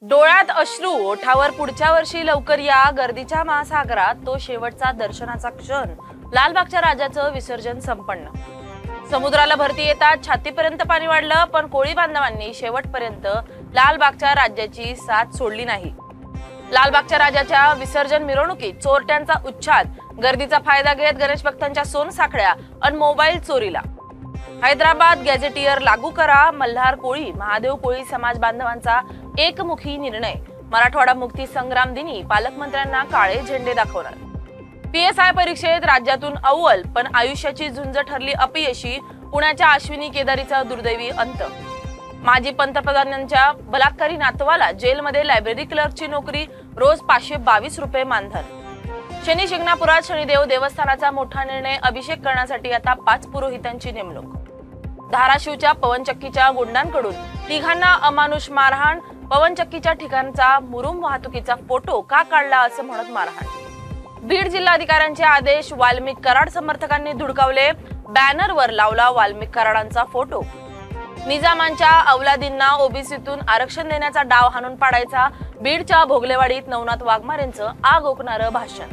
डोळ्यात अश्रू, ओठावर पुढच्या वर्षी लवकर या, गर्दीच्या महासागरात तो शेवटचा दर्शनाचा क्षण. लालबागच्या राजाचं विसर्जन संपन्न. समुद्राला भरती येतात छातीपर्यंत पाणी वाढलं, पण कोळी बांधवांनी शेवटपर्यंत लालबागच्या राज्याची साथ सोडली नाही. लालबागच्या राजाच्या विसर्जन मिरवणुकीत चोरट्यांचा उच्छाद, गर्दीचा फायदा घेत गणेश भक्तांच्या सोनसाखळ्या आणि मोबाईल चोरीला. हैदराबाद गॅझेटियर लागू करा, मल्हार कोळी महादेव कोळी समाज बांधवांचा एकमुखी निर्णय. मराठवाडा मुक्ती संग्राम दिनी पालकमंत्र्यांना काळे झेंडे दाखवणार. PSI परीक्षेत राज्यातून अव्वल, पण आयुष्याची झुंज ठरली अपयशी. पुण्याच्या अश्विनी केदारीचा दुर्दैवी अंत. माजी पंतप्रधानांच्या बलात्कारी नातवाला जेलमध्ये लायब्ररी क्लर्कची नोकरी, रोज 522 रुपये मानधन. शनी शिंगणापुरात शनिदेव देवस्थानाचा मोठा निर्णय, अभिषेक करण्यासाठी आता 5 पुरोहितांची नेमणूक. धाराशिवच्या पवनचक्कीच्या गुंडांकडून तिघांना अमानुष मारहाण, पवनचक्कीच्या ठिकाणचा मुरुम वाहतुकीचा फोटो का काढला असं म्हणत मारहाण. बीड जिल्हाधिकाऱ्यांचे आदेश, वाल्मिक कराड समर्थकांनी धुडकावले, बॅनरवर लावला वाल्मिक कराडांचा फोटो. निजामांच्या अवलादींना ओबीसीतून आरक्षण देण्याचा डाव हाणून पाडायचा, बीडच्या भोगलेवाडीत नवनाथ वाघमारेंचं आग ओकणारं भाषण.